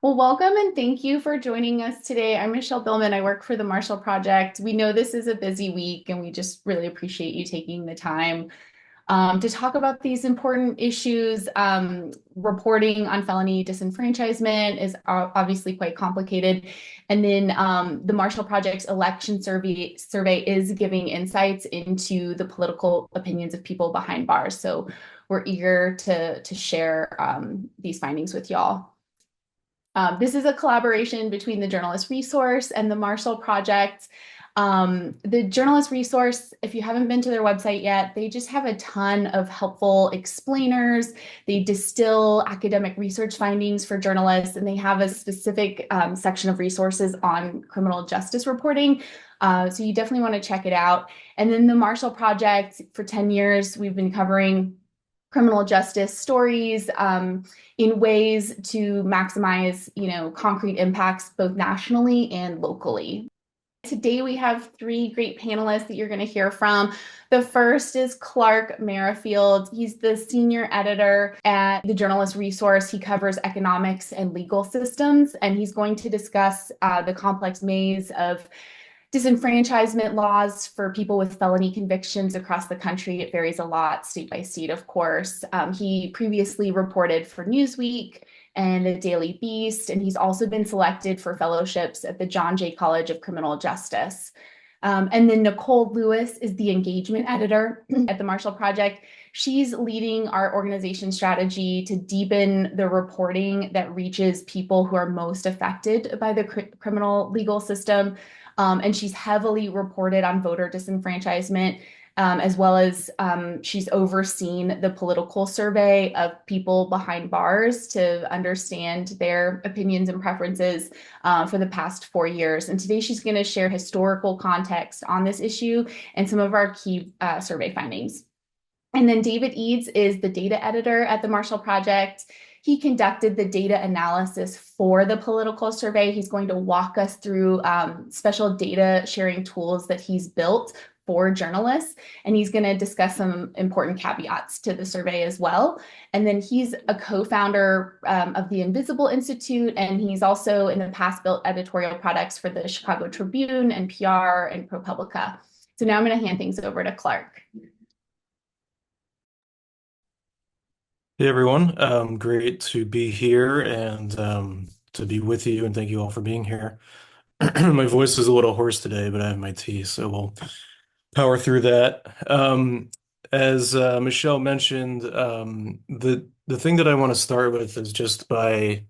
Well, welcome and thank you for joining us today. I'm Michelle Billman. I work for the Marshall Project. We know this is a busy week and we just really appreciate you taking the time to talk about these important issues. Reporting on felony disenfranchisement is obviously quite complicated. And then the Marshall Project's election survey is giving insights into the political opinions of people behind bars. So we're eager to share these findings with y'all. This is a collaboration between the Journalist Resource and the Marshall Project. The Journalist Resource, if you haven't been to their website yet, they just have a ton of helpful explainers. They distill academic research findings for journalists, and they have a specific section of resources on criminal justice reporting. So you definitely want to check it out. And then the Marshall Project, for 10 years, we've been covering criminal justice stories in ways to maximize, concrete impacts both nationally and locally. Today we have three great panelists that you're going to hear from. The first is Clark Merrifield. He's the senior editor at the Journalist Resource. He covers economics and legal systems, and he's going to discuss the complex maze of disenfranchisement laws for people with felony convictions across the country. It varies a lot state by state, of course. He previously reported for Newsweek and the Daily Beast, and he's also been selected for fellowships at the John Jay College of Criminal Justice. And then Nicole Lewis is the engagement editor at the Marshall Project. She's leading our organization strategy to deepen the reporting that reaches people who are most affected by the criminal legal system. And she's heavily reported on voter disenfranchisement, as well as she's overseen the political survey of people behind bars to understand their opinions and preferences for the past 4 years. And today she's going to share historical context on this issue and some of our key survey findings. And then David Eads is the data editor at the Marshall Project. He conducted the data analysis for the political survey. He's going to walk us through special data sharing tools that he's built for journalists, and he's going to discuss some important caveats to the survey as well. And then he's a co-founder of the Invisible Institute, and he's also in the past built editorial products for the Chicago Tribune, NPR, and ProPublica. So now I'm going to hand things over to Clark. Hey everyone, great to be here and to be with you, and thank you all for being here. My voice is a little hoarse today, but I have my tea, so we'll power through that. As Michelle mentioned, the thing that I want to start with is just by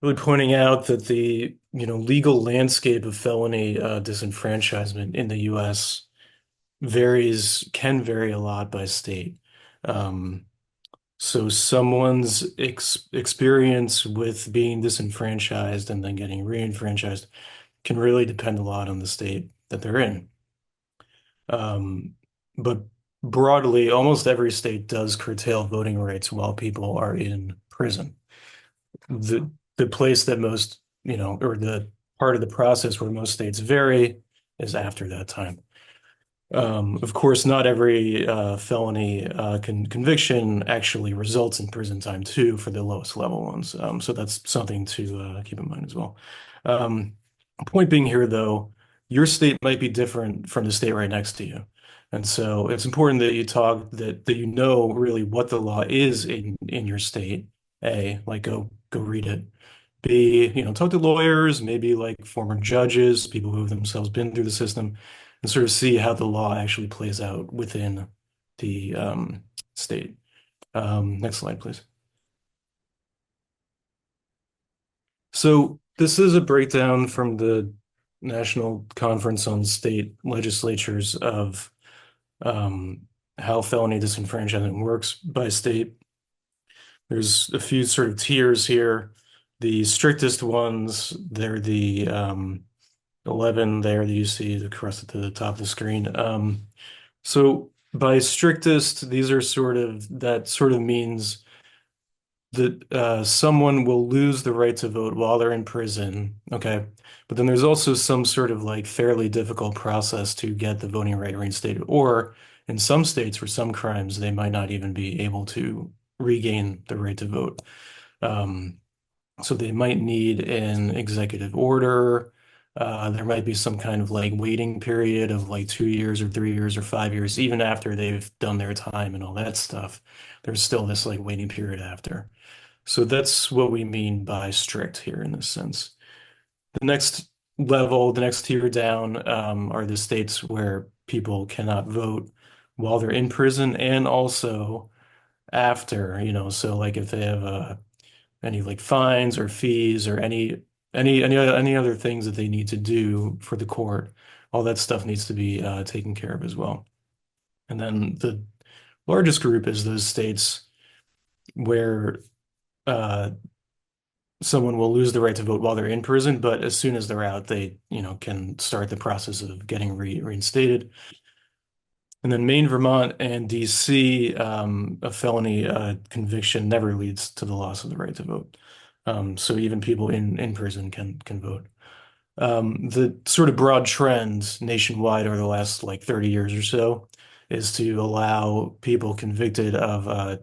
really pointing out that the legal landscape of felony disenfranchisement in the U.S. can vary a lot by state. Um, so someone's experience with being disenfranchised and then getting reenfranchised can really depend a lot on the state that they're in. But broadly, almost every state does curtail voting rights while people are in prison. The place that most, or the part of the process where most states vary is after that time. Of course, not every felony conviction actually results in prison time too for the lowest level ones. So that's something to keep in mind as well. Point being here, though, your state might be different from the state right next to you. And so it's important that that you know really what the law is in your state. A, like go read it. B, talk to lawyers, maybe like former judges, people who have themselves been through the system, and sort of see how the law actually plays out within the state. Next slide, please. So this is a breakdown from the National Conference on State Legislatures of how felony disenfranchisement works by state. There's a few sort of tiers here. The strictest ones, they're the 11 there that you see across at the top of the screen. So by strictest, that sort of means that someone will lose the right to vote while they're in prison. Okay. But then there's also some sort of like fairly difficult process to get the voting right reinstated. Or in some states, for some crimes, they might not even be able to regain the right to vote. So they might need an executive order. There might be some kind of like waiting period of like 2 years or 3 years or 5 years, even after they've done their time and all that stuff. There's still this like waiting period after. So that's what we mean by strict here in this sense. The next level, the next tier down, are the states where people cannot vote while they're in prison and also after, so like if they have any like fines or fees or any other things that they need to do for the court, all that stuff needs to be taken care of as well. And then the largest group is those states where uh, someone will lose the right to vote while they're in prison, but as soon as they're out, they, can start the process of getting reinstated. And then Maine, Vermont, and DC, a felony conviction never leads to the loss of the right to vote. So even people in prison can vote. The sort of broad trend nationwide over the last like 30 years or so is to allow people convicted of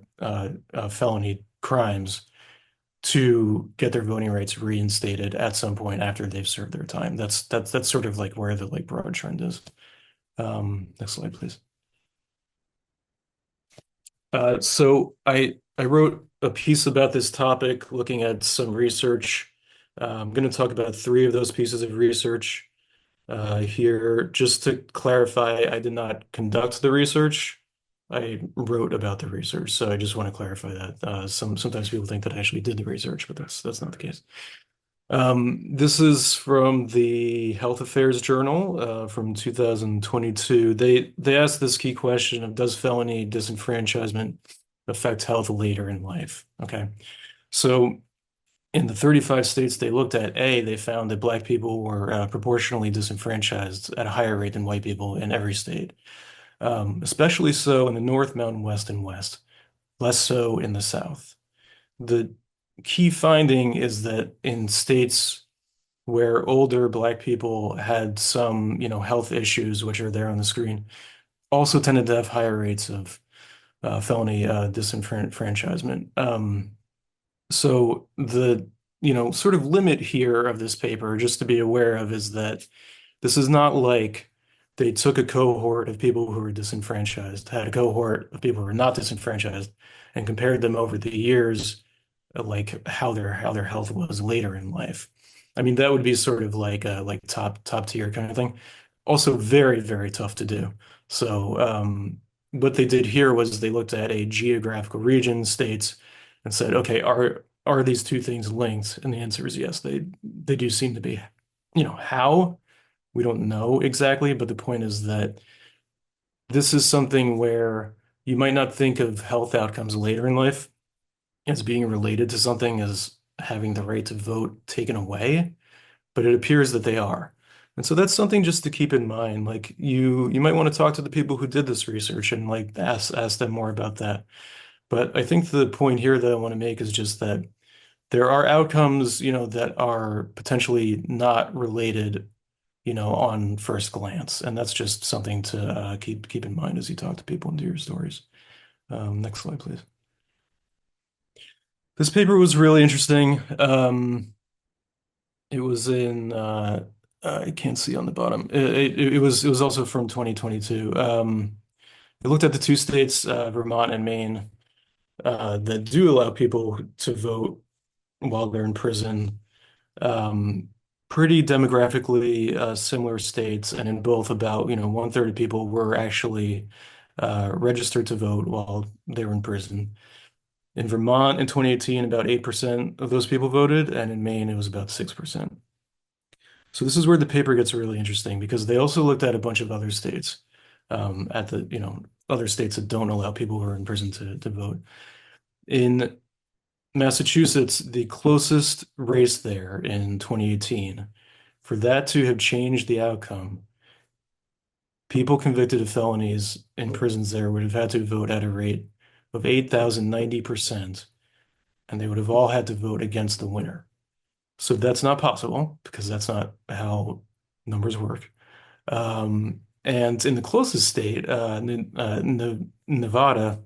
felony crimes to get their voting rights reinstated at some point after they've served their time. That's sort of like where the like broad trend is. Next slide, please. So I wrote a piece about this topic, looking at some research. I'm going to talk about three of those pieces of research here. Just to clarify, I did not conduct the research. I wrote about the research, so I just want to clarify that. Sometimes people think that I actually did the research, but that's not the case. This is from the Health Affairs Journal from 2022. They asked this key question of does felony disenfranchisement affect health later in life? Okay. So in the 35 states they looked at, they found that Black people were proportionally disenfranchised at a higher rate than white people in every state, especially so in the North, Mountain West, and West, less so in the South. The key finding is that in states where older Black people had some, health issues, which are there on the screen, also tended to have higher rates of felony disenfranchisement. So the, sort of limit here of this paper, just to be aware of, is that this is not like they took a cohort of people who were disenfranchised, had a cohort of people who were not disenfranchised, and compared them over the years, like how their health was later in life. I mean, that would be sort of like a like top tier kind of thing. Also very, very tough to do. So what they did here was they looked at a geographical region, states, and said, okay, are these two things linked? And the answer is yes, they do seem to be. How? We don't know exactly, but the point is that this is something where you might not think of health outcomes later in life as being related to something as having the right to vote taken away, but it appears that they are. And so that's something just to keep in mind. Like you might want to talk to the people who did this research and like ask them more about that. But I think the point here that I want to make is just that there are outcomes, that are potentially not related, on first glance. And that's just something to keep in mind as you talk to people and do your stories. Next slide, please. This paper was really interesting. It was in I can't see on the bottom. It was also from 2022. It looked at the two states, Vermont and Maine, that do allow people to vote while they're in prison. Um, Pretty demographically similar states, and in both about, one-third of people were actually registered to vote while they were in prison. In Vermont in 2018, about 8% of those people voted, and in Maine, it was about 6%. So this is where the paper gets really interesting because they also looked at a bunch of other states, at the, other states that don't allow people who are in prison to vote. In Massachusetts, the closest race there in 2018, for that to have changed the outcome, people convicted of felonies in prisons there would have had to vote at a rate of 8,090%, and they would have all had to vote against the winner. So that's not possible because that's not how numbers work. And in the closest state, Nevada,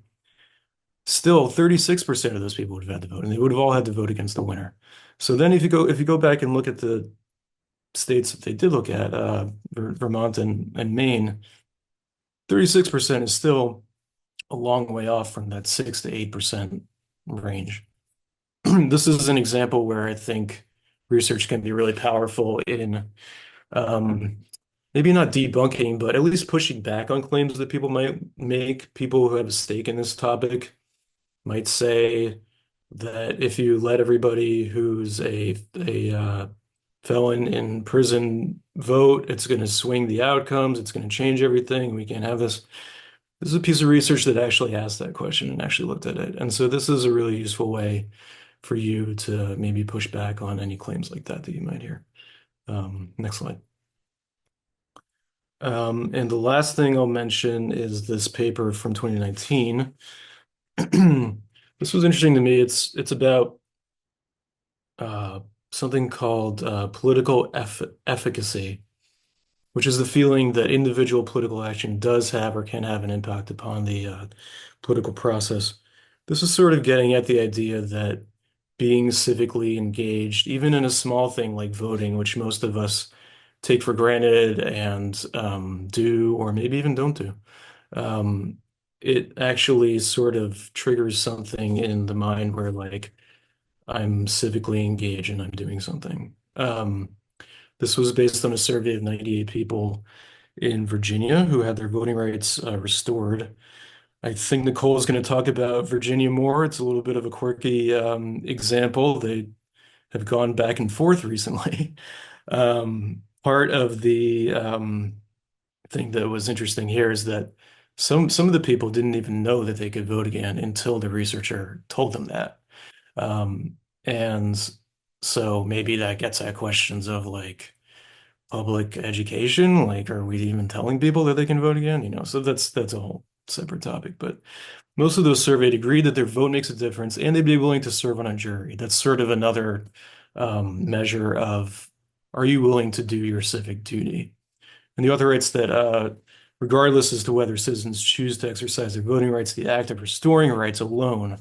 still 36% of those people would have had to vote, and they would have all had to vote against the winner. So then if you go back and look at the states that they did look at, Vermont and Maine, 36% is still a long way off from that 6 to 8% range. This is an example where I think research can be really powerful in um, maybe not debunking, but at least pushing back on claims that people might make. People who have a stake in this topic might say that if you let everybody who's a felon in prison vote, it's going to swing the outcomes, it's going to change everything. We can't have this. This is a piece of research that actually asked that question and actually looked at it. And so this is a really useful way for you to maybe push back on any claims like that that you might hear. Next slide. And the last thing I'll mention is this paper from 2019. This was interesting to me. It's about uh, something called political efficacy, which is the feeling that individual political action does have or can have an impact upon the political process. This is sort of getting at the idea that being civically engaged, even in a small thing like voting, which most of us take for granted and do, or maybe even don't do, um, it actually sort of triggers something in the mind where, like, I'm civically engaged and I'm doing something. This was based on a survey of 98 people in Virginia who had their voting rights restored. I think Nicole is going to talk about Virginia more. It's a little bit of a quirky example. They have gone back and forth recently. Part of the thing that was interesting here is that some of the people didn't even know that they could vote again until the researcher told them that. And so maybe that gets at questions of like public education, like are we even telling people that they can vote again? So that's a whole separate topic. But most of those surveyed agreed that their vote makes a difference and they'd be willing to serve on a jury. That's sort of another measure of are you willing to do your civic duty? And the author writes that regardless as to whether citizens choose to exercise their voting rights, the act of restoring rights alone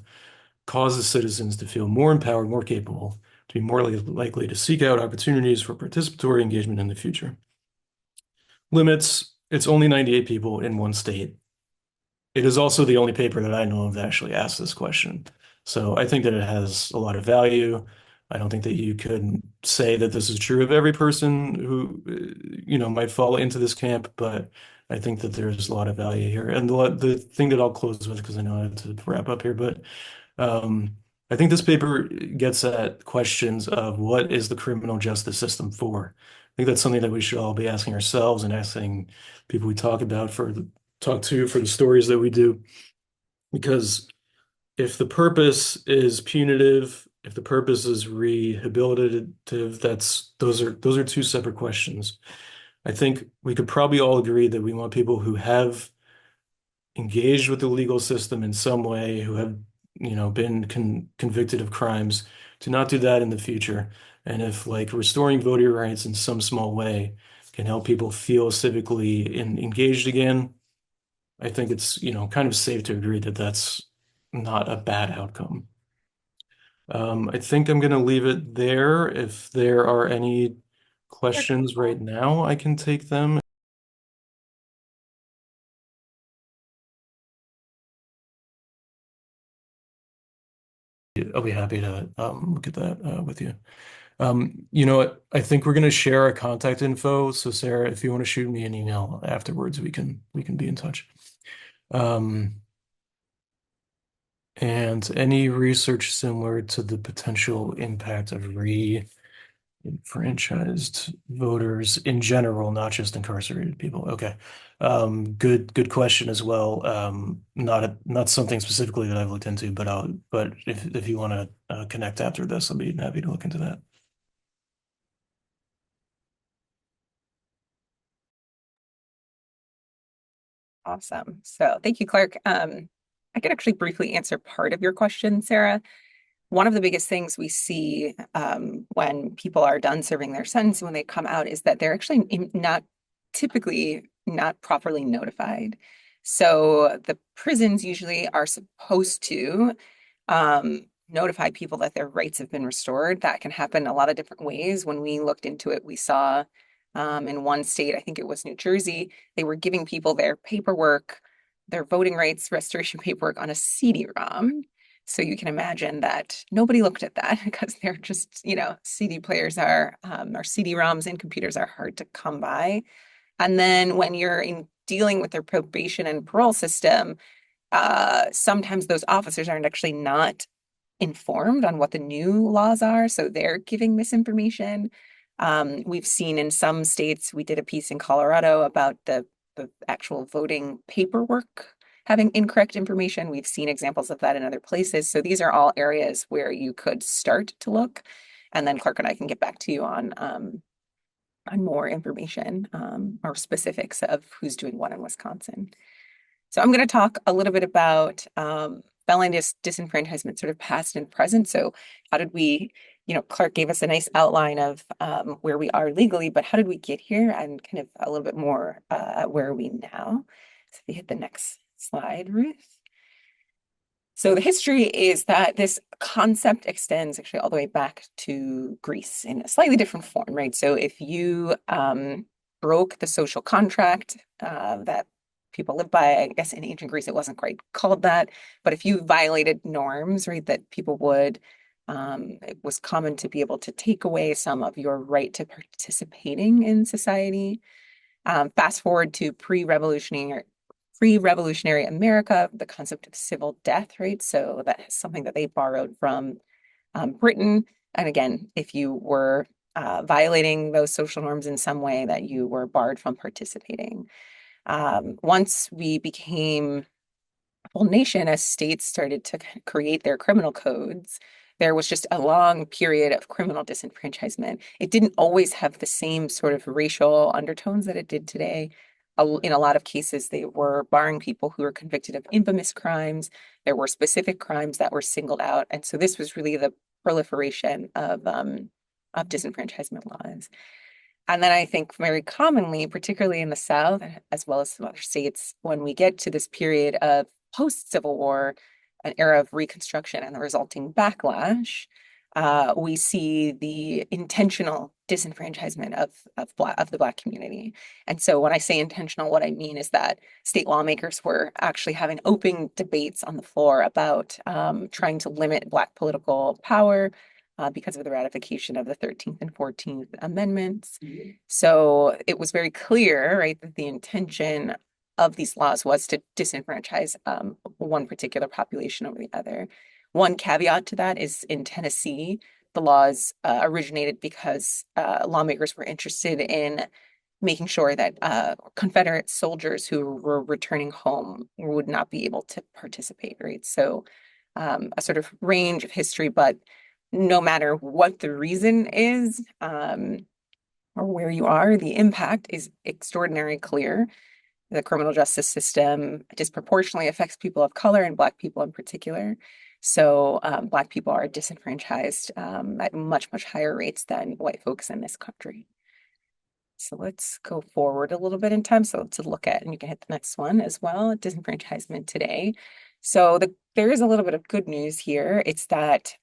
causes citizens to feel more empowered, more capable, to be more likely to seek out opportunities for participatory engagement in the future. Limits, it's only 98 people in one state. It is also the only paper that I know of that actually asks this question. So I think that it has a lot of value. I don't think that you could say that this is true of every person who, might fall into this camp, but I think that there's a lot of value here. And the thing that I'll close with, because I know I have to wrap up here, but um, I think this paper gets at questions of what is the criminal justice system for? I think that's something that we should all be asking ourselves and asking people we talk to for the stories that we do. Because if the purpose is punitive, if the purpose is rehabilitative, those are two separate questions. I think we could probably all agree that we want people who have engaged with the legal system in some way, who have, been convicted of crimes, to not do that in the future. And if like restoring voting rights in some small way can help people feel civically engaged again, I think it's, kind of safe to agree that that's not a bad outcome. I think I'm going to leave it there. If there are any questions right now, I can take them. I'll be happy to look at that with you. You know what? I think we're going to share our contact info. So Sarah, if you want to shoot me an email afterwards, we can be in touch. Um, and any research similar to the potential impact of re-enfranchised voters in general, not just incarcerated people. Okay. Good question as well. Not something specifically that I've looked into, but if you want to connect after this, I'll be happy to look into that. Awesome. So thank you, Clark. I could actually briefly answer part of your question, Sarah. One of the biggest things we see when people are done serving their sentence when they come out is that they're actually not typically not properly notified. So the prisons usually are supposed to notify people that their rights have been restored. That can happen a lot of different ways. When we looked into it, we saw in one state, I think it was New Jersey, they were giving people their paperwork, their voting rights restoration paperwork on a CD-ROM. So you can imagine that nobody looked at that because they're just, CD players are, or CD-ROMs in computers are hard to come by. And then when you're dealing with their probation and parole system, sometimes those officers aren't actually not informed on what the new laws are, so they're giving misinformation. We've seen in some states, we did a piece in Colorado about the actual voting paperwork having incorrect information. We've seen examples of that in other places. So these are all areas where you could start to look, and then Clark and I can get back to you on more information or specifics of who's doing what in Wisconsin. So I'm going to talk a little bit about felony disenfranchisement, sort of past and present. So how did we, Clark gave us a nice outline of where we are legally, but how did we get here, and kind of a little bit more where are we now? So if you hit the next slide, Ruth. So the history is that this concept extends actually all the way back to Greece in a slightly different form, right? So if you broke the social contract that people live by, I guess in ancient Greece it wasn't quite called that, but if you violated norms, right, that people would, it was common to be able to take away some of your right to participating in society. Fast forward to pre-revolutionary America, the concept of civil death, right? So that is something that they borrowed from Britain. And again, if you were violating those social norms in some way, that you were barred from participating. Once we became a full nation, as states started to create their criminal codes, there was just a long period of criminal disenfranchisement. It didn't always have the same sort of racial undertones that it did today. In a lot of cases, they were barring people who were convicted of infamous crimes. There were specific crimes that were singled out. And so this was really the proliferation of disenfranchisement laws. And then I think very commonly, particularly in the South, as well as some other states, when we get to this period of post-Civil War, an era of Reconstruction and the resulting backlash, we see the intentional disenfranchisement of the Black community. And so when I say intentional, what I mean is that state lawmakers were actually having open debates on the floor about trying to limit Black political power because of the ratification of the 13th and 14th Amendments. So it was very clear, right, that the intention of these laws was to disenfranchise one particular population over the other. One caveat to that is in Tennessee, the laws originated because lawmakers were interested in making sure that Confederate soldiers who were returning home would not be able to participate, right? So a sort of range of history, but no matter what the reason is or where you are, the impact is extraordinarily clear. The criminal justice system disproportionately affects people of color and Black people in particular. So Black people are disenfranchised at much, much higher rates than white folks in this country. So let's go forward a little bit in time. So to look at, and you can hit the next one as well, disenfranchisement today. So there is a little bit of good news here. It's that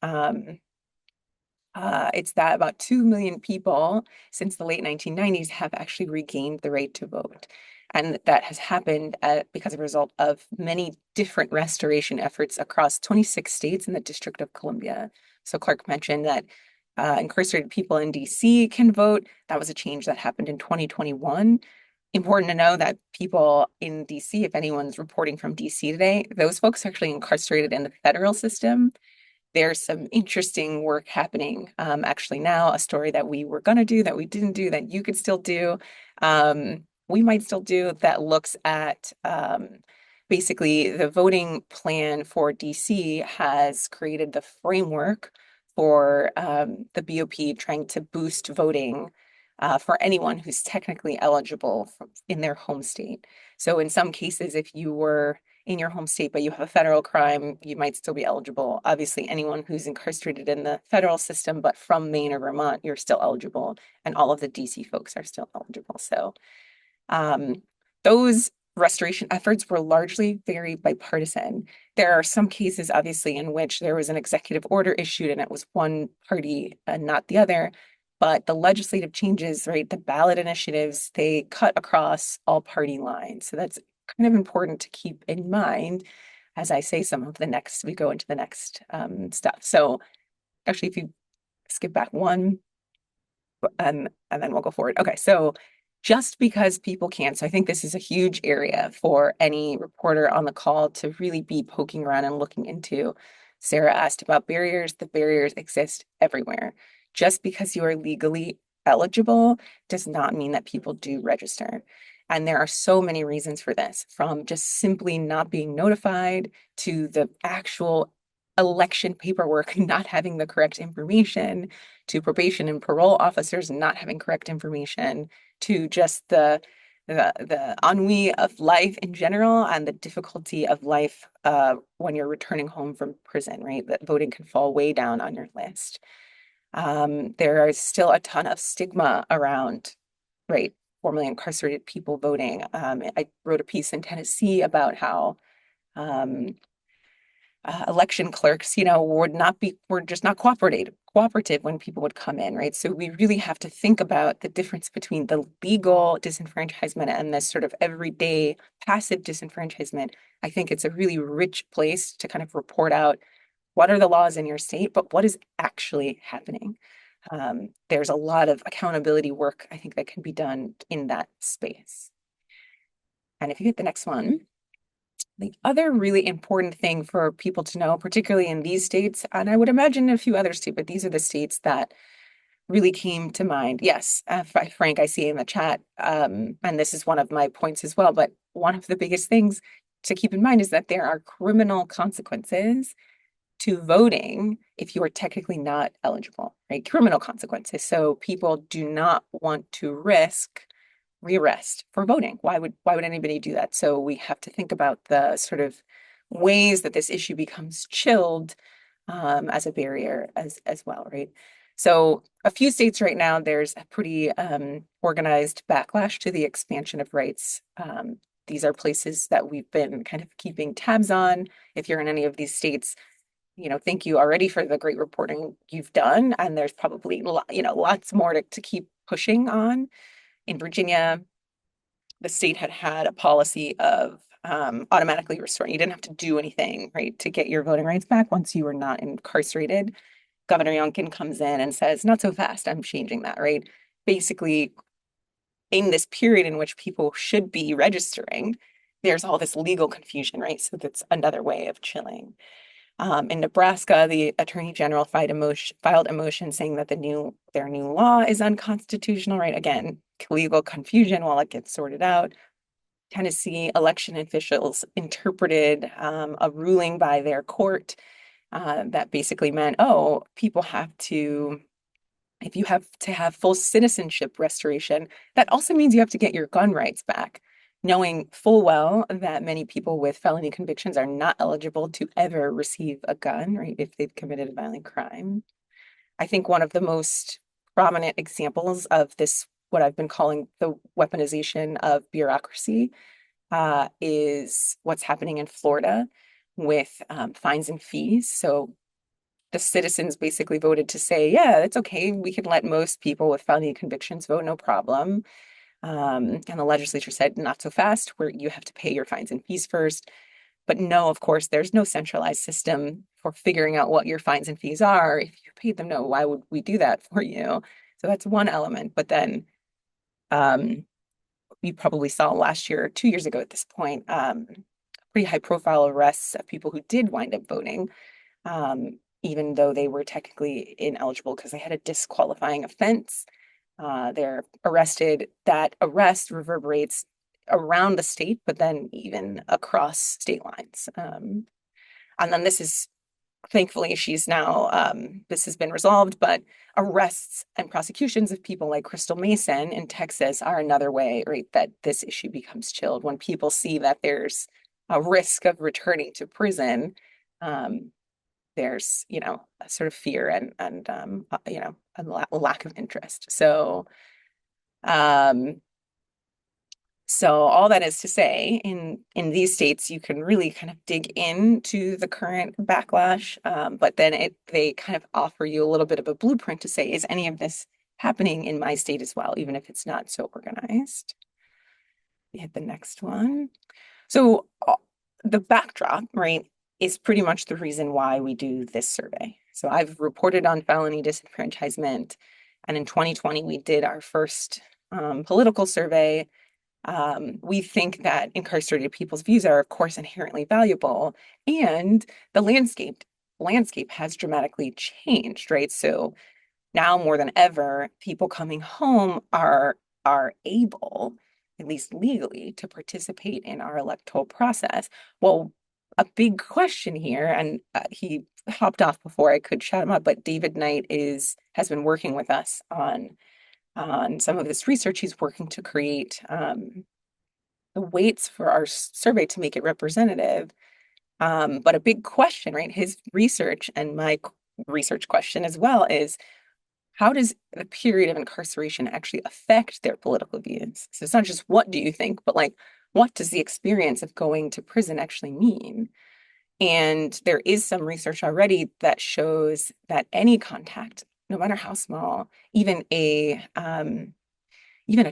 about 2 million people since the late 1990s have actually regained the right to vote. And that has happened because of a result of many different restoration efforts across 26 states and the District of Columbia. So Clark mentioned that incarcerated people in DC can vote. That was a change that happened in 2021. Important to know that people in DC, if anyone's reporting from DC today, those folks are actually incarcerated in the federal system. There's some interesting work happening actually now, a story that we were going to do that we didn't do that you could still do. We might still do that looks at basically the voting plan for DC has created the framework for the BOP trying to boost voting for anyone who's technically eligible in their home state. So in some cases, if you were in your home state, but you have a federal crime, you might still be eligible. Obviously, anyone who's incarcerated in the federal system, but from Maine or Vermont, you're still eligible. And all of the DC folks are still eligible. So those restoration efforts were largely very bipartisan. There are some cases, obviously, in which there was an executive order issued and it was one party and not the other. But the legislative changes, right, the ballot initiatives, they cut across all party lines. So that's kind of important to keep in mind as I say we go into the next stuff. So actually, if you skip back one, and then we'll go forward. Okay, so just because people can't, so I think this is a huge area for any reporter on the call to really be poking around and looking into. Sarah asked about barriers. The barriers exist everywhere. Just because you are legally eligible does not mean that people do register. And there are so many reasons for this, from just simply not being notified to the actual election paperwork not having the correct information, to probation and parole officers not having correct information, to just the ennui of life in general and the difficulty of life when you're returning home from prison, right? That voting can fall way down on your list. There is still a ton of stigma around, right, formerly incarcerated people voting. I wrote a piece in Tennessee about how um, election clerks, were just not cooperative when people would come in, right? So we really have to think about the difference between the legal disenfranchisement and this sort of everyday passive disenfranchisement. I think it's a really rich place to kind of report out what are the laws in your state, but what is actually happening. There's a lot of accountability work, I think, that can be done in that space. And if you get the next one, the other really important thing for people to know, particularly in these states, and I would imagine a few others too, but these are the states that really came to mind. Yes, Frank, I see in the chat, and this is one of my points as well, but one of the biggest things to keep in mind is that there are criminal consequences to voting if you are technically not eligible, right? Criminal consequences. So people do not want to risk rearrest for voting. Why would anybody do that? So we have to think about the sort of ways that this issue becomes chilled as a barrier as well, right? So a few states right now, there's a pretty organized backlash to the expansion of rights. These are places that we've been kind of keeping tabs on. If you're in any of these states, thank you already for the great reporting you've done. And there's probably, lots more to keep pushing on. In Virginia, the state had a policy of automatically restoring. You didn't have to do anything, right, to get your voting rights back once you were not incarcerated. Governor Youngkin comes in and says, not so fast, I'm changing that, right? Basically, in this period in which people should be registering, there's all this legal confusion, right? So that's another way of chilling. In Nebraska, the Attorney General filed a motion saying that their new law is unconstitutional, right? Again, legal confusion while it gets sorted out. Tennessee election officials interpreted a ruling by their court that basically meant, oh, if you have to have full citizenship restoration, that also means you have to get your gun rights back, knowing full well that many people with felony convictions are not eligible to ever receive a gun, right, if they've committed a violent crime. I think one of the most prominent examples of this, what I've been calling the weaponization of bureaucracy, is what's happening in Florida with fines and fees. So the citizens basically voted to say, yeah, it's okay. We can let most people with felony convictions vote, no problem. And the legislature said, not so fast, where you have to pay your fines and fees first. But no, of course, there's no centralized system for figuring out what your fines and fees are. If you paid them, no, why would we do that for you? So that's one element. But then you probably saw last year or 2 years ago at this point, pretty high profile arrests of people who did wind up voting, even though they were technically ineligible because they had a disqualifying offense. They're arrested. That arrest reverberates around the state, but then even across state lines. And then thankfully, this has been resolved, but arrests and prosecutions of people like Crystal Mason in Texas are another way, right, that this issue becomes chilled. When people see that there's a risk of returning to prison, there's, a sort of fear and a lack of interest. So, So all that is to say, in these states, you can really kind of dig into the current backlash, but then they kind of offer you a little bit of a blueprint to say, is any of this happening in my state as well, even if it's not so organized? We hit the next one. So the backdrop, right, is pretty much the reason why we do this survey. So I've reported on felony disenfranchisement, and in 2020 we did our first political survey. We think that incarcerated people's views are, of course, inherently valuable, and the landscape has dramatically changed, right? So now more than ever, people coming home are able, at least legally, to participate in our electoral process. Well, a big question here, and he hopped off before I could shout him up, but David Knight has been working with us on some of this research. He's working to create the weights for our survey to make it representative. But a big question, right? His research and my research question as well is, how does the period of incarceration actually affect their political views? So it's not just what do you think, but like, what does the experience of going to prison actually mean? And there is some research already that shows that any contact, no matter how small, even a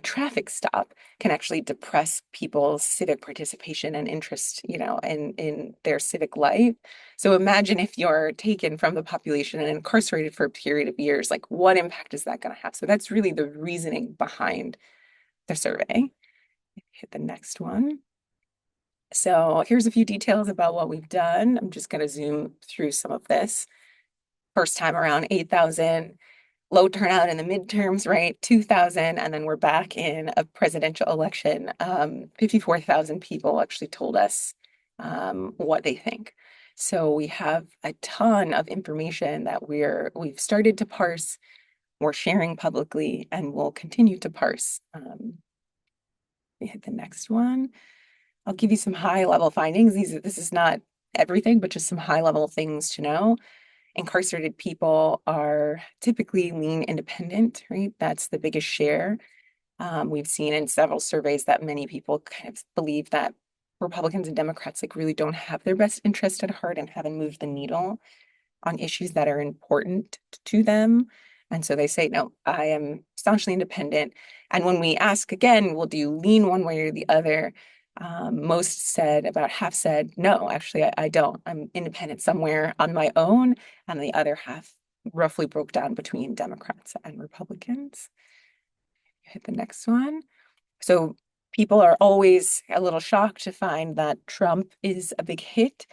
traffic stop can actually depress people's civic participation and interest, in their civic life. So imagine if you're taken from the population and incarcerated for a period of years, like what impact is that going to have? So that's really the reasoning behind the survey. Hit the next one. So here's a few details about what we've done. I'm just going to zoom through some of this. First time around 8,000. Low turnout in the midterms, right? 2,000, and then we're back in a presidential election. 54,000 people actually told us what they think. So we have a ton of information that we've started to parse, we're sharing publicly, and we'll continue to parse. We hit the next one. I'll give you some high level findings. This is not everything, but just some high level things to know. Incarcerated people are typically lean independent, right? That's the biggest share. We've seen in several surveys that many people kind of believe that Republicans and Democrats like really don't have their best interest at heart and haven't moved the needle on issues that are important to them. And so they say, no, I am staunchly independent. And when we ask again, well, do you lean one way or the other? About half said, no, actually, I don't. I'm independent somewhere on my own. And the other half roughly broke down between Democrats and Republicans. Hit the next one. So people are always a little shocked to find that Trump is a big hit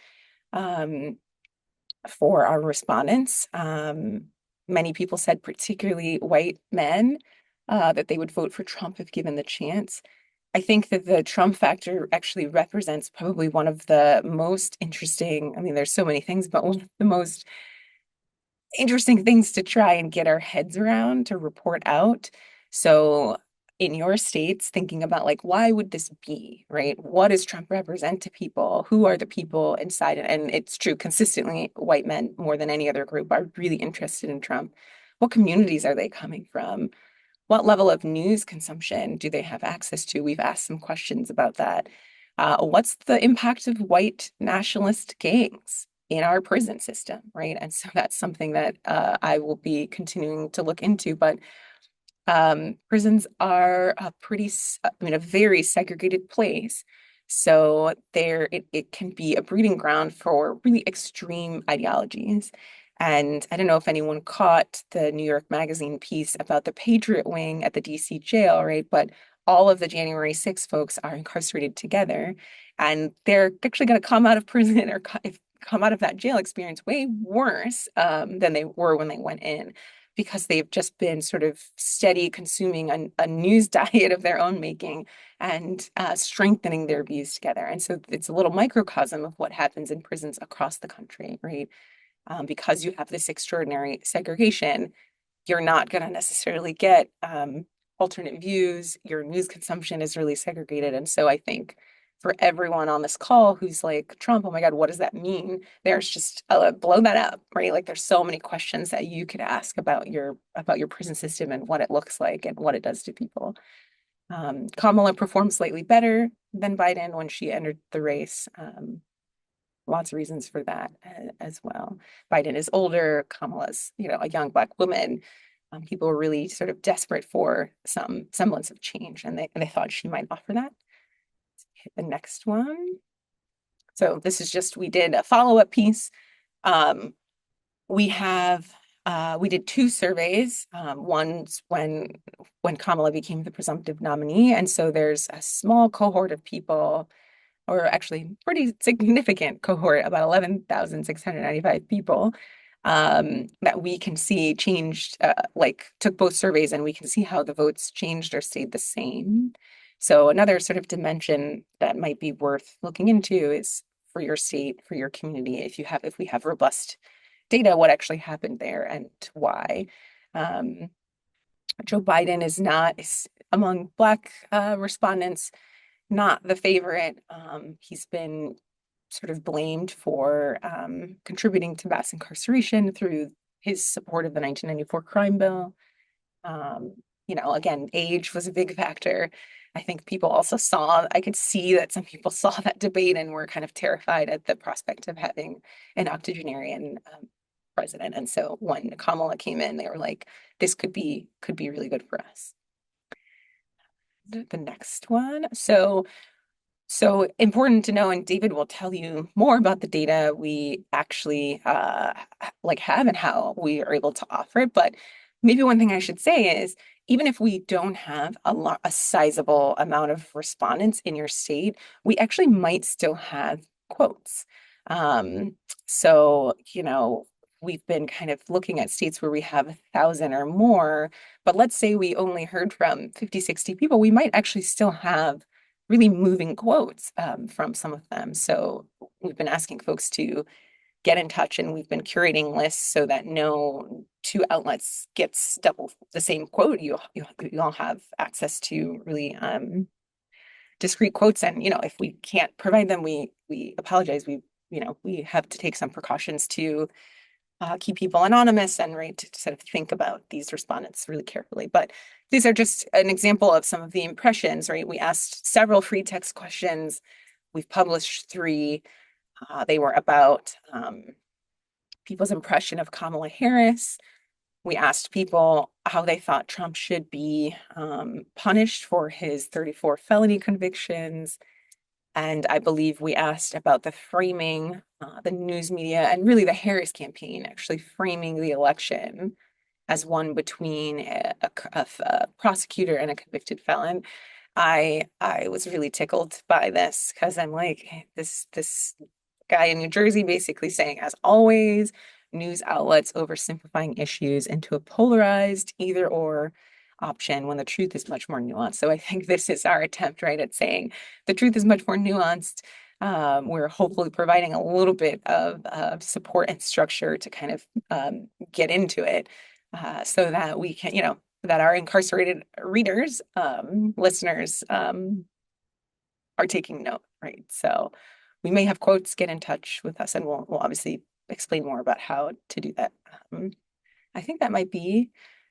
for our respondents. Many people said, particularly white men, that they would vote for Trump if given the chance. I think that the Trump factor actually represents probably one of the most interesting, I mean, there's so many things, but one of the most interesting things to try and get our heads around to report out. So in your states, thinking about like, why would this be, right? What does Trump represent to people? Who are the people inside it? And it's true, consistently, white men more than any other group are really interested in Trump. What communities are they coming from? What level of news consumption do they have access to? We've asked some questions about that. What's the impact of white nationalist gangs in our prison system, right? And so that's something that I will be continuing to look into. But prisons are a very segregated place. So it can be a breeding ground for really extreme ideologies. And I don't know if anyone caught the New York Magazine piece about the Patriot Wing at the DC jail, right? But all of the January 6 folks are incarcerated together, and they're actually going to come out of prison or come out of that jail experience way worse than they were when they went in, because they've just been sort of steady consuming a news diet of their own making and strengthening their views together. And so it's a little microcosm of what happens in prisons across the country, right? Because you have this extraordinary segregation, you're not going to necessarily get alternate views. Your news consumption is really segregated. And so I think for everyone on this call who's like, Trump, oh my God, what does that mean? There's just blow that up, right? Like there's so many questions that you could ask about your prison system and what it looks like and what it does to people. Kamala performed slightly better than Biden when she entered the race. Lots of reasons for that as well. Biden is older, Kamala's, a young Black woman. People were really sort of desperate for some semblance of change, and they thought she might offer that. Hit the next one. So this is just, we did a follow-up piece. Um, we have we did two surveys. One's when Kamala became the presumptive nominee, and so there's a small cohort of people, or actually pretty significant cohort, about 11,695 people, that we can see changed, like took both surveys, and we can see how the votes changed or stayed the same. So another sort of dimension that might be worth looking into is for your state, for your community, if we have robust data, what actually happened there and why. Um, Joe Biden is among Black respondents, not the favorite. He's been sort of blamed for contributing to mass incarceration through his support of the 1994 crime bill. Um, again, age was a big factor. I think I could see that some people saw that debate and were kind of terrified at the prospect of having an octogenarian president. And so when Kamala came in, they were like, this could be really good for us. The next one. So important to know, and David will tell you more about the data we actually have and how we are able to offer it. But maybe one thing I should say is, even if we don't have a sizable amount of respondents in your state, we actually might still have quotes. Um, so, we've been kind of looking at states where we have 1,000 or more, but let's say we only heard from 50, 60 people, we might actually still have really moving quotes from some of them. So we've been asking folks to get in touch, and we've been curating lists so that no two outlets gets double the same quote. You all have access to really discrete quotes, and if we can't provide them, we apologize. We have to take some precautions to keep people anonymous and right to sort of think about these respondents really carefully. But these are just an example of some of the impressions, right? We asked several free text questions. We've published 3. They were about people's impression of Kamala Harris. We asked people how they thought Trump should be punished for his 34 felony convictions. And I believe we asked about the framing, the news media, and really the Harris campaign actually framing the election as one between a prosecutor and a convicted felon. I was really tickled by this because I'm like, this guy in New Jersey basically saying, as always, news outlets oversimplifying issues into a polarized either or option when the truth is much more nuanced. So I think this is our attempt, right, at saying the truth is much more nuanced. We're hopefully providing a little bit of support and structure to kind of get into it so that we can, that our incarcerated readers, listeners are taking note, right? So we may have quotes, get in touch with us, and we'll obviously explain more about how to do that. I think that might be,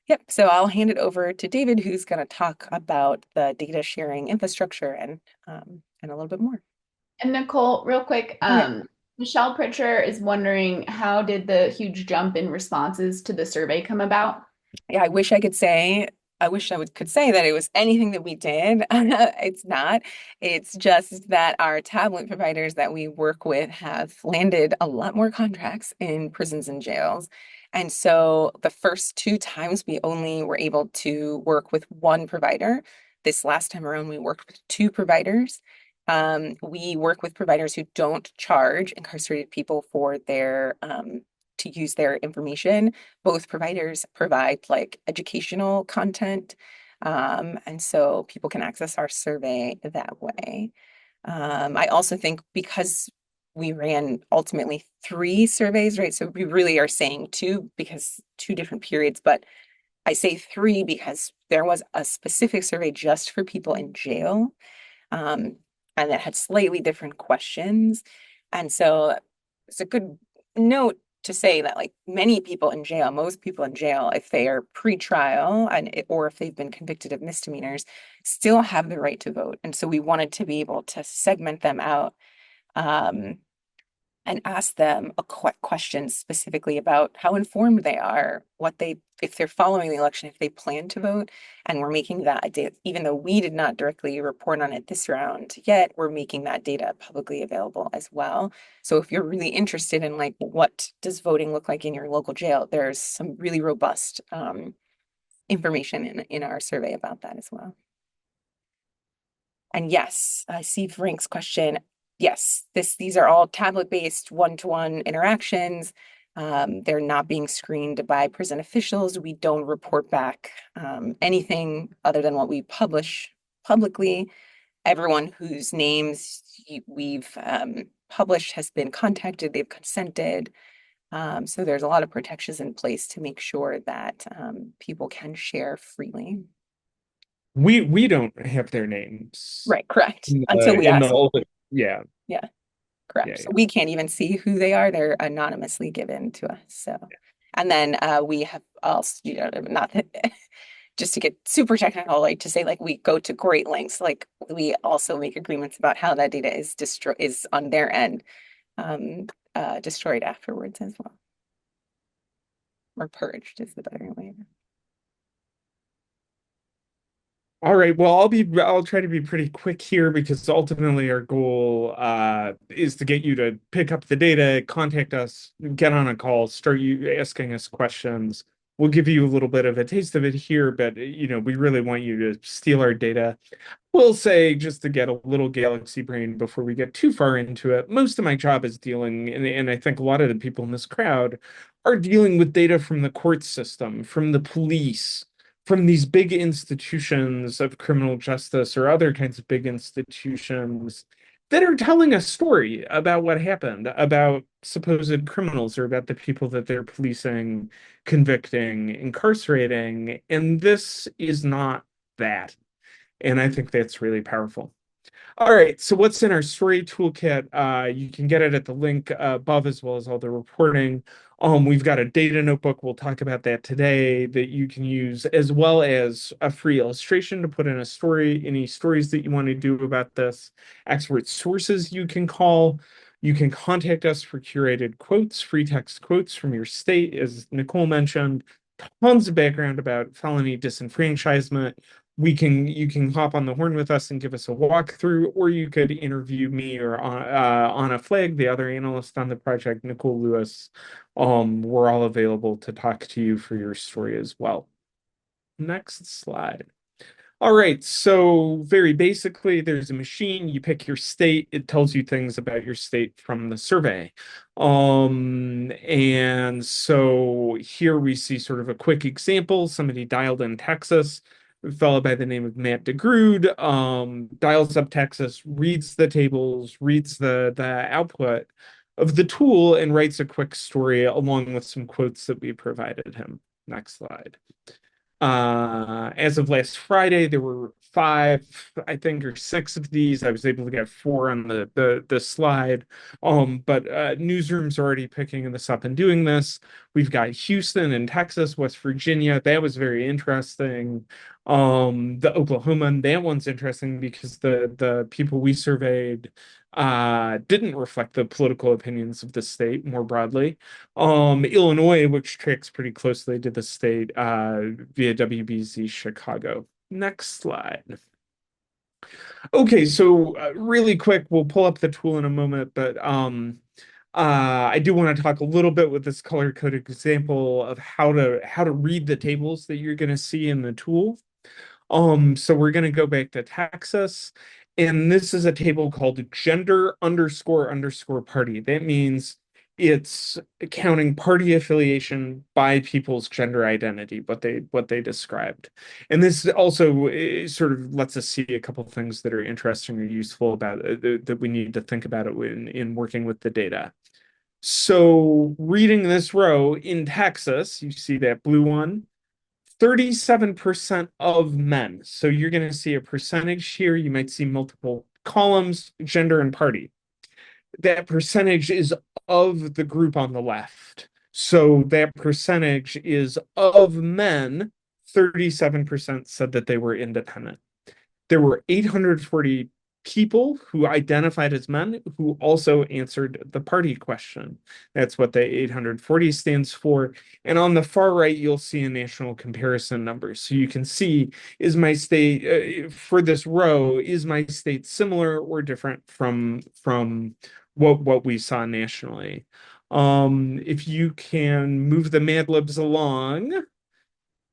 yep. So I'll hand it over to David, who's going to talk about the data sharing infrastructure and a little bit more. And Nicole, real quick, Okay. Michelle Pritcher is wondering, how did the huge jump in responses to the survey come about? Yeah, I wish could say that it was anything that we did. It's not. It's just that our tablet providers that we work with have landed a lot more contracts in prisons and jails. And so the first 2 times we only were able to work with one provider. This last time around, we worked with 2 providers. We work with providers who don't charge incarcerated people for their to use their information. Both providers provide like educational content. And so people can access our survey that way. I also think because we ran ultimately 3 surveys, right? So we really are saying 2 because 2 different periods, but I say 3 because there was a specific survey just for people in jail, and that had slightly different questions. And so it's a good note to say that like many people in jail, most people in jail, if they are pre-trial or if they've been convicted of misdemeanors, still have the right to vote. And so we wanted to be able to segment them out um, and ask them a question specifically about how informed they are, if they're following the election, if they plan to vote. And we're making that data, even though we did not directly report on it this round yet, we're making that data publicly available as well. So if you're really interested in like, what does voting look like in your local jail, there's some really robust information in our survey about that as well. And yes, I see Frank's question. Yes, these are all tablet-based one-to-one interactions. They're not being screened by prison officials. We don't report back anything other than what we publish publicly. Everyone whose names we've published has been contacted, they've consented. So there's a lot of protections in place to make sure that people can share freely. We don't have their names Right, correct. in Until we the ask. old, yeah, Yeah, yeah, correct. So we can't even see who they are. They're anonymously given to us. So, and then we have also, not that, just to get super technical, like to say like we go to great lengths, like we also make agreements about how that data is on their end destroyed afterwards as well. Or purged is the better way. All right. Well, I'll try to be pretty quick here because ultimately our goal is to get you to pick up the data, contact us, get on a call, start you asking us questions. We'll give you a little bit of a taste of it here, but we really want you to steal our data. We'll say, just to get a little galaxy brain before we get too far into it, most of my job is dealing, and I think a lot of the people in this crowd are dealing with data from the court system, from the police, from these big institutions of criminal justice or other kinds of big institutions that are telling a story about what happened, about supposed criminals or about the people that they're policing, convicting, incarcerating. And this is not that. And I think that's really powerful. All right, so what's in our story toolkit? You can get it at the link above as well as all the reporting. We've got a data notebook. We'll talk about that today that you can use, as well as a free illustration to put in a story, any stories that you want to do about this, expert sources you can call. You can contact us for curated quotes, free text quotes from your state, as Nicole mentioned, tons of background about felony disenfranchisement. You can hop on the horn with us and give us a walkthrough, or you could interview me or Anna Flagg, the other analyst on the project, Nicole Lewis. We're all available to talk to you for your story as well. Next slide. All right, so very basically, there's a machine, you pick your state, it tells you things about your state from the survey. And so here we see sort of a quick example. Somebody dialed in Texas, a fellow by the name of Matt DeGrude, dials up Texas, reads the tables, reads the output of the tool, and writes a quick story along with some quotes that we provided him. Next slide. As of last Friday, there were 5, I think, or 6 of these. I was able to get 4 on the slide. But newsrooms are already picking this up and doing this. We've got Houston and Texas, West Virginia. That was very interesting. The Oklahoma, that one's interesting because the people we surveyed didn't reflect the political opinions of the state more broadly. Illinois, which tracks pretty closely to the state via WBZ Chicago. Next slide. Okay, so really quick, we'll pull up the tool in a moment, but I do want to talk a little bit with this color coded example of how to read the tables that you're going to see in the tool. So we're going to go back to Texas, and this is a table called gender underscore underscore party. That means it's counting party affiliation by people's gender identity, what they described. And this also sort of lets us see a couple of things that are interesting or useful about that we need to think about it in working with the data. So reading this row in Texas, you see that blue one, 37% of men. So you're going to see a percentage here. You might see multiple columns, gender and party. That percentage is of the group on the left. So that percentage is of men, 37% said that they were independent. There were 840 people who identified as men who also answered the party question. That's what the 840 stands for. And on the far right, you'll see a national comparison number. So you can see, is my state, for this row, is my state similar or different from what we saw nationally? If you can move the Mad Libs along,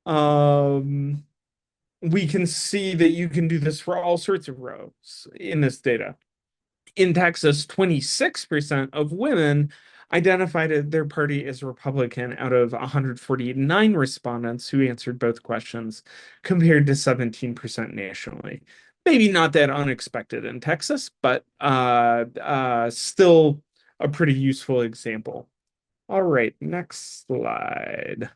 um, we can see that you can do this for all sorts of rows in this data. In Texas, 26% of women identified their party as Republican out of 149 respondents who answered both questions, compared to 17% nationally. Maybe not that unexpected in Texas, but still a pretty useful example. All right, next slide.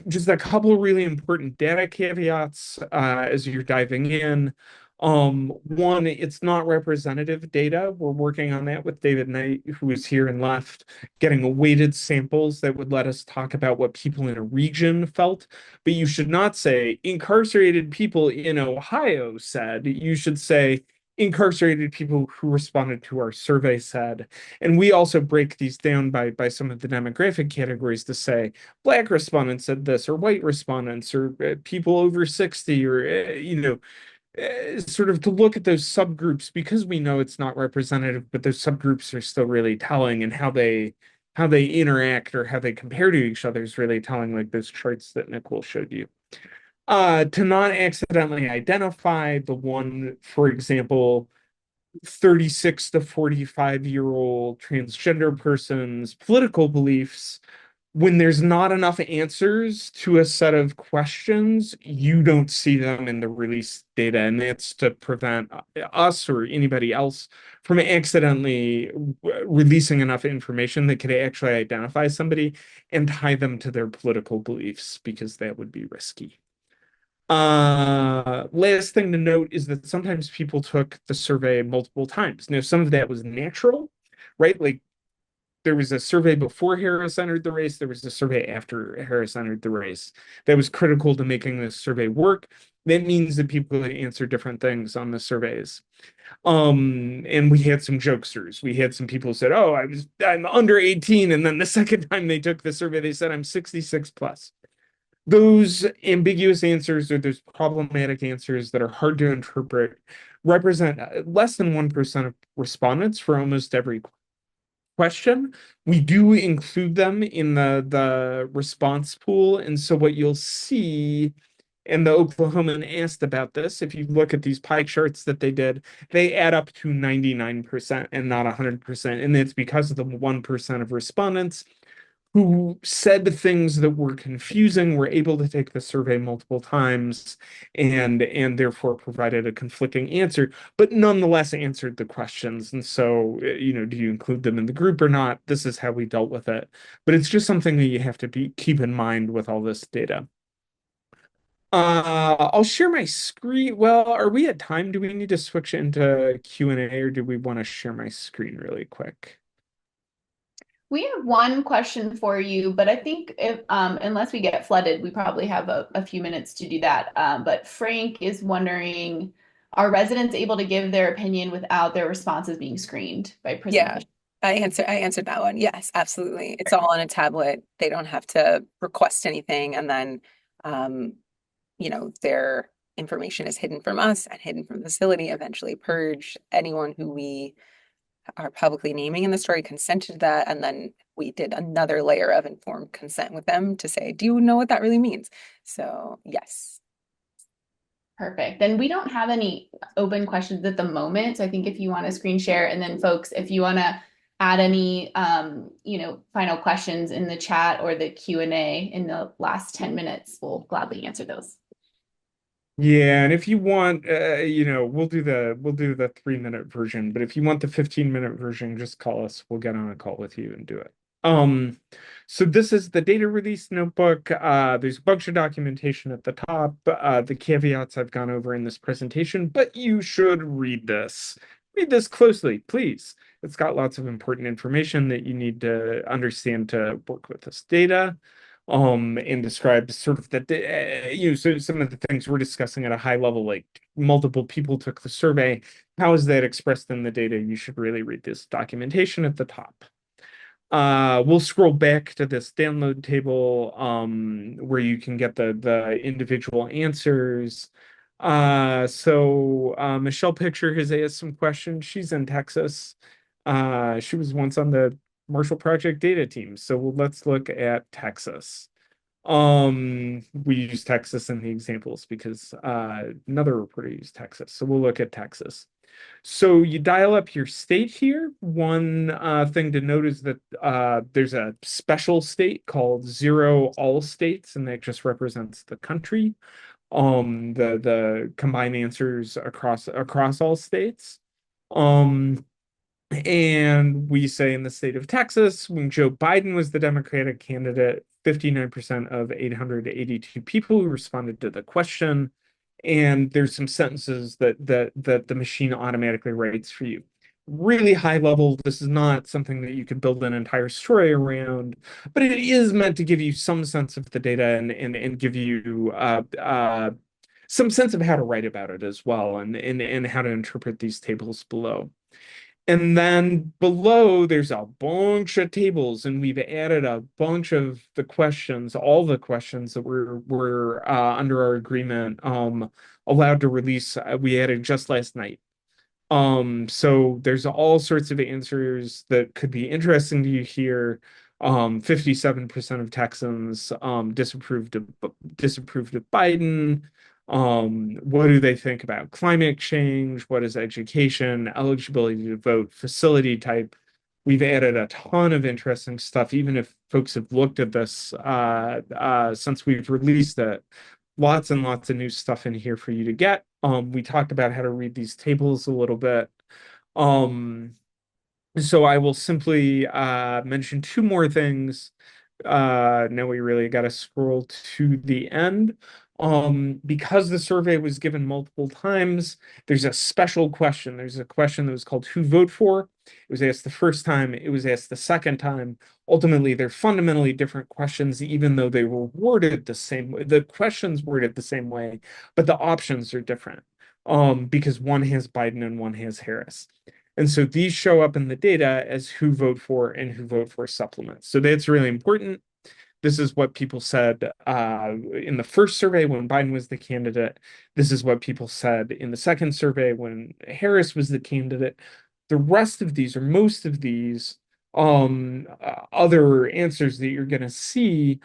Just a couple really important data caveats as you're diving in. One, it's not representative data. We're working on that with David Knight, who is here and left, getting weighted samples that would let us talk about what people in a region felt. But you should not say incarcerated people in Ohio said. You should say incarcerated people who responded to our survey said. And we also break these down by some of the demographic categories to say Black respondents said this, or white respondents, or people over 60, or, sort of to look at those subgroups because we know it's not representative, but those subgroups are still really telling, and how they interact or how they compare to each other is really telling, like those charts that Nicole showed you. To not accidentally identify the one, for example, 36 to 45-year-old transgender person's political beliefs, when there's not enough answers to a set of questions, you don't see them in the release data. And that's to prevent us or anybody else from accidentally releasing enough information that could actually identify somebody and tie them to their political beliefs, because that would be risky. Last thing to note is that sometimes people took the survey multiple times. Now, some of that was natural, right? Like there was a survey before Harris entered the race, there was a survey after Harris entered the race. That was critical to making this survey work. That means that people answer different things on the surveys. And we had some jokesters. We had some people who said, "Oh, I'm under 18," and then the second time they took the survey, they said I'm 66 plus. Those ambiguous answers, or those problematic answers that are hard to interpret, represent less than 1% of respondents for almost every question. We do include them in the response pool. And so what you'll see, and the Oklahoman asked about this, if you look at these pie charts that they did, they add up to 99% and not 100%. And that's because of the 1% of respondents who said things that were confusing, were able to take the survey multiple times, and therefore provided a conflicting answer, but nonetheless answered the questions. And so, do you include them in the group or not? This is how we dealt with it. But it's just something that you have to keep in mind with all this data. I'll share my screen. Well, are we at time? Do we need to switch into Q&A, or do we want to share my screen really quick? We have one question for you, but I think if unless we get flooded, we probably have a few minutes to do that. But Frank is wondering, are residents able to give their opinion without their responses being screened by prison Yeah, officials? I answered that one. Yes, absolutely. It's all on a tablet. They don't have to request anything, and then their information is hidden from us and hidden from the facility, eventually purged. Anyone who we are publicly naming in the story consented to that, and then we did another layer of informed consent with them to say, do you know what that really means? So yes. Perfect. Then we don't have any open questions at the moment. So I think if you want to screen share, and then folks, if you want to add any final questions in the chat or the Q&A in the last 10 minutes, we'll gladly answer those. Yeah, and if you want, we'll do the 3-minute version, but if you want the 15-minute version, just call us. We'll get on a call with you and do it. So this is the data release notebook. There's a bunch of documentation at the top. The caveats I've gone over in this presentation, but you should read this. read this closely, please. It's got lots of important information that you need to understand to work with this data. And describes sort of so some of the things we're discussing at a high level, like multiple people took the survey. How is that expressed in the data? You should really read this documentation at the top. We'll scroll back to this download table where you can get the individual answers. Michelle Picture has asked some questions. She's in Texas. She was once on the Marshall Project data team. So let's look at Texas. We use Texas in the examples because another reporter used Texas. So we'll look at Texas. So you dial up your state here. One thing to note is that there's a special state called zero all states, and that just represents the country. The combined answers across all states. And we say in the state of Texas, when Joe Biden was the Democratic candidate, 59% of 882 people who responded to the question. And there's some sentences that the machine automatically writes for you. Really high level. This is not something that you could build an entire story around, but it is meant to give you some sense of the data and give you some sense of how to write about it as well, and how to interpret these tables below. And then below, there's a bunch of tables, and we've added a bunch of the questions, all the questions that were under our agreement allowed to release. We added just last night. So there's all sorts of answers that could be interesting to you here. 57% of Texans disapproved of Biden. What do they think about climate change? What is education, eligibility to vote, facility type? We've added a ton of interesting stuff, even if folks have looked at this since we've released it. Lots and lots of new stuff in here for you to get. We talked about how to read these tables a little bit. So I will simply mention two more things. Now we really got to scroll to the end. Because the survey was given multiple times, there's a special question. There's a question that was called "Who Vote For?" It was asked the first time, it was asked the second time. Ultimately, they're fundamentally different questions, even though they were worded the same way. The questions worded the same way, but the options are different. Because one has Biden and one has Harris. And so these show up in the data as who vote for and who vote for supplements. So that's really important. This is what people said in the first survey when Biden was the candidate. This is what people said in the second survey when Harris was the candidate. The rest of these, or most of these, other answers that you're going to see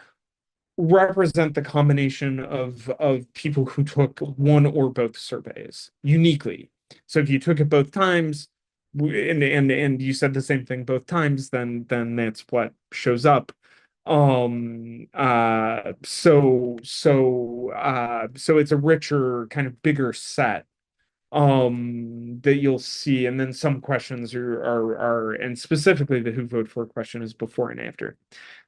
represent the combination of people who took one or both surveys uniquely. So if you took it both times, and you said the same thing both times, then that's what shows up. So it's a richer, kind of bigger set that you'll see. And then some questions are and specifically the who vote for question is before and after.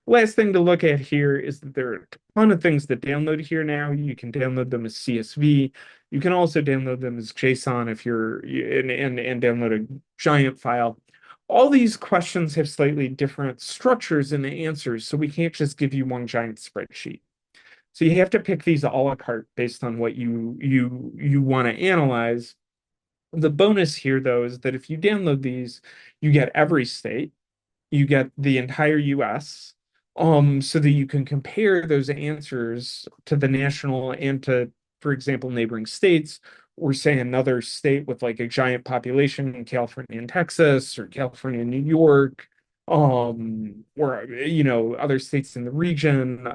Last thing to look at here is that there are a ton of things that download here now. You can download them as CSV. You can also download them as JSON if you're and download a giant file. All these questions have slightly different structures in the answers, so we can't just give you one giant spreadsheet. So you have to pick these a la carte based on what you want to analyze. The bonus here, though, is that if you download these, you get every state, you get the entire US, so that you can compare those answers to the national and to, for example, neighboring states, or say another state with like a giant population in California and Texas, or California and New York, or other states in the region.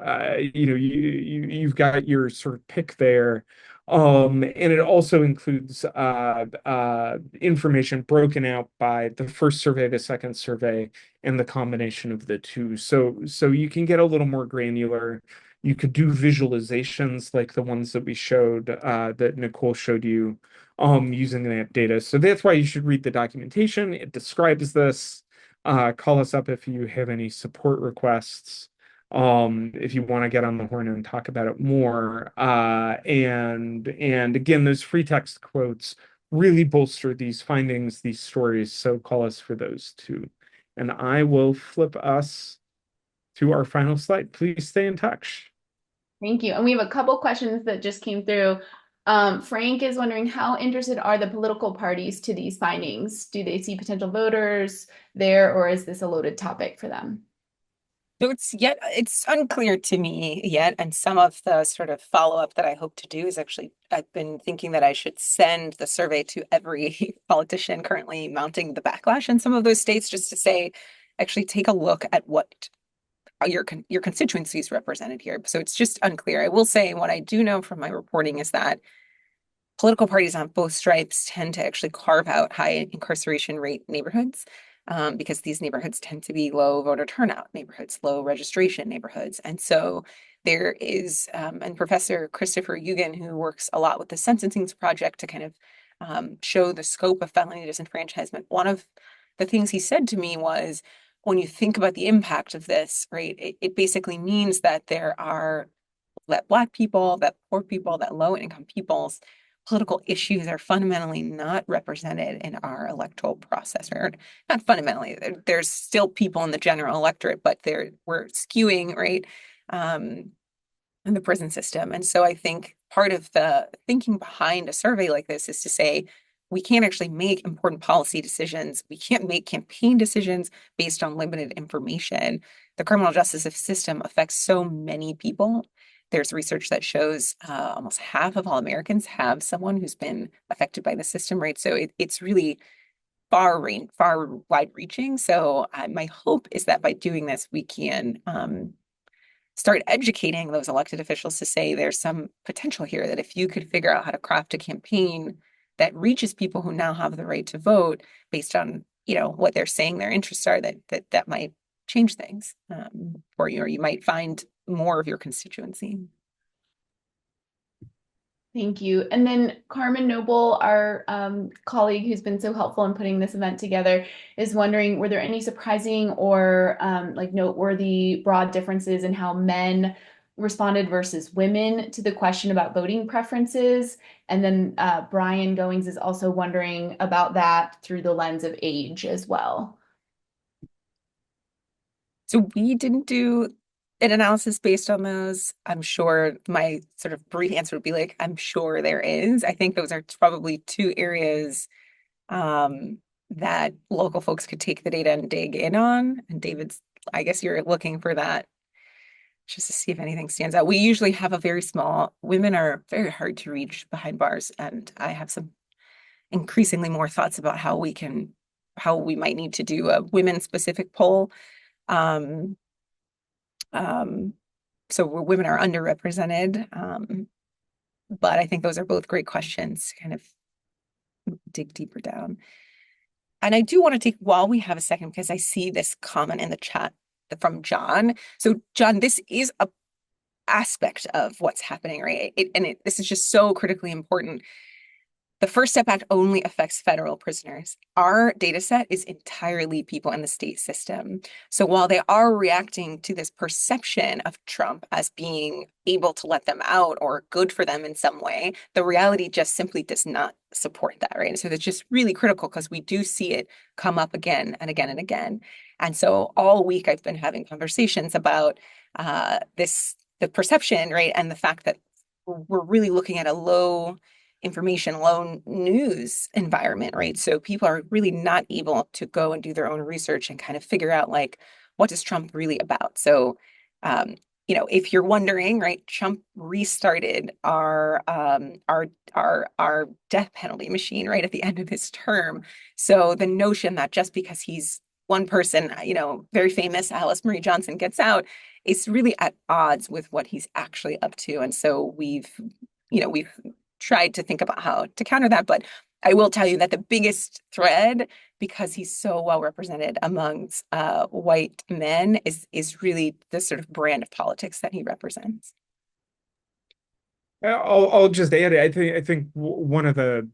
You've got your sort of pick there. And it also includes information broken out by the first survey, the second survey, and the combination of the two. So you can get a little more granular. You could do visualizations like the ones that we showed, that Nicole showed you, using that data. So that's why you should read the documentation. It describes this. Call us up if you have any support requests, if you want to get on the horn and talk about it more. And again, those free text quotes really bolster these findings, these stories. So call us for those too. And I will flip us to our final slide. Please stay in touch. Thank you. And we have a couple questions that just came through. Frank is wondering how interested are the political parties to these findings? Do they see potential voters there, or is this a loaded topic for them? So it's unclear to me yet, and some of the sort of follow-up that I hope to do is actually I've been thinking that I should send the survey to every politician currently mounting the backlash in some of those states just to say, actually take a look at what your constituencies represented here. So it's just unclear. I will say what I do know from my reporting is that political parties on both stripes tend to actually carve out high incarceration rate neighborhoods because these neighborhoods tend to be low voter turnout neighborhoods, low registration neighborhoods. And so there is, and Professor Christopher Eugen, who works a lot with the Sentencing Project to kind of show the scope of felony disenfranchisement, one of the things he said to me was, when you think about the impact of this, right, it basically means that there are that Black people, that poor people, that low income people's political issues are fundamentally not represented in our electoral process, or not fundamentally. There's still people in the general electorate, but we're skewing, right, in the prison system. And so I think part of the thinking behind a survey like this is to say, we can't actually make important policy decisions. We can't make campaign decisions based on limited information. The criminal justice system affects so many people. There's research that shows almost half of all Americans have someone who's been affected by the system, right? So it's really far wide reaching. So my hope is that by doing this, we can start educating those elected officials to say there's some potential here, that if you could figure out how to craft a campaign that reaches people who now have the right to vote based on, what they're saying their interests are, that might change things for you, or you might find more of your constituency. Thank you. And then Carmen Noble, our colleague who's been so helpful in putting this event together, is wondering, were there any surprising or like noteworthy broad differences in how men responded versus women to the question about voting preferences? And then Brian Goings is also wondering about that through the lens of age as well. So we didn't do an analysis based on those. I'm sure my sort of brief answer would be like, I'm sure there is. I think those are probably two areas that local folks could take the data and dig in on. And David's, I guess you're looking for that just to see if anything stands out. We usually have a very small, women are very hard to reach behind bars. And I have some increasingly more thoughts about how we might need to do a women specific poll. Um, so women are underrepresented. But I think those are both great questions to kind of dig deeper down. And I do want to take, while we have a second, because I see this comment in the chat from John. So John, this is a aspect of what's happening, right? This is just so critically important. The First Step Act only affects federal prisoners. Our data set is entirely people in the state system. So while they are reacting to this perception of Trump as being able to let them out or good for them in some way, the reality just simply does not support that, right? So it's just really critical because we do see it come up again and again and again. And so all week I've been having conversations about the perception, right? And the fact that we're really looking at a low information, low news environment, right? So people are really not able to go and do their own research and kind of figure out, like, what is Trump really about? So, if you're wondering, right, Trump restarted our death penalty machine right at the end of his term. So the notion that just because he's one person, very famous, Alice Marie Johnson, gets out, is really at odds with what he's actually up to. And so we've tried to think about how to counter that. But I will tell you that the biggest thread, because he's so well represented amongst white men, is really the sort of brand of politics that he represents. I'll just add, I think one of the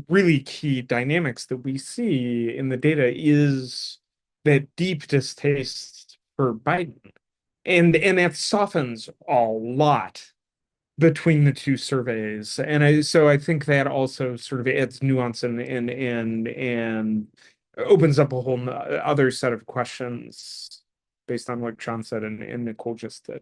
really key dynamics that we see in the data is that deep distaste for Biden. And that softens a lot between the two surveys. So I think that also sort of adds nuance and opens up a whole other set of questions based on what John said and Nicole just did.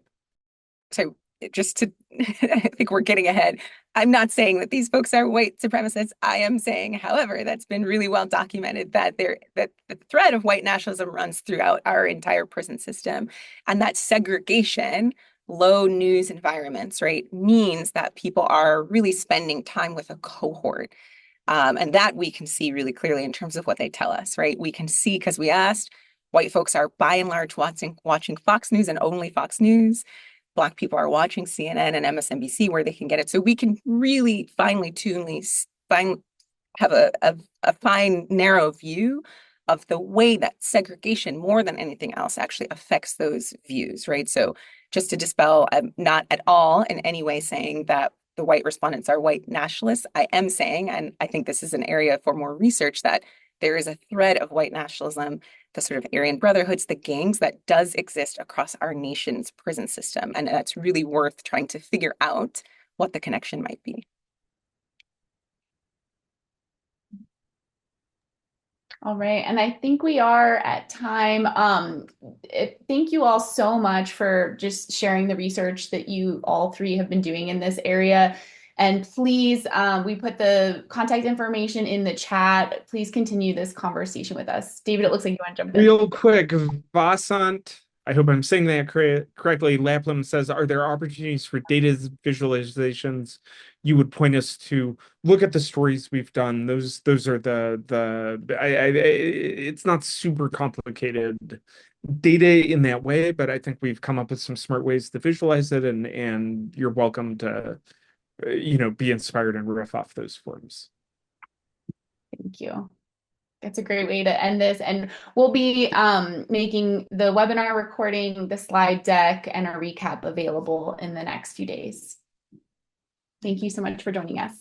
So just to, I think we're getting ahead. I'm not saying that these folks are white supremacists. I am saying, however, that's been really well documented that the thread of white nationalism runs throughout our entire prison system, and that segregation, low news environments, right, means that people are really spending time with a cohort. And that we can see really clearly in terms of what they tell us, right? We can see because we asked, white folks are by and large watching Fox News and only Fox News. Black people are watching CNN and MSNBC where they can get it. So we can really finely tunely have a fine, narrow view of the way that segregation, more than anything else, actually affects those views, right? So just to dispel, I'm not at all in any way saying that the white respondents are white nationalists. I am saying, and I think this is an area for more research, that there is a thread of white nationalism, the sort of Aryan brotherhoods, the gangs that does exist across our nation's prison system. And that's really worth trying to figure out what the connection might be. All right, and I think we are at time. Thank you all so much for just sharing the research that you all three have been doing in this area. And please, we put the contact information in the chat. Please continue this conversation with us. David, it looks like you want to jump in. Real quick, Vasant, I hope I'm saying that correctly. Laplam says, are there opportunities for data visualizations you would point us to? Look at the stories we've done. Those are it's not super complicated data in that way, but I think we've come up with some smart ways to visualize it, and you're welcome to be inspired and riff off those forms. Thank you. That's a great way to end this. And we'll be making the webinar recording, the slide deck, and a recap available in the next few days. Thank you so much for joining us.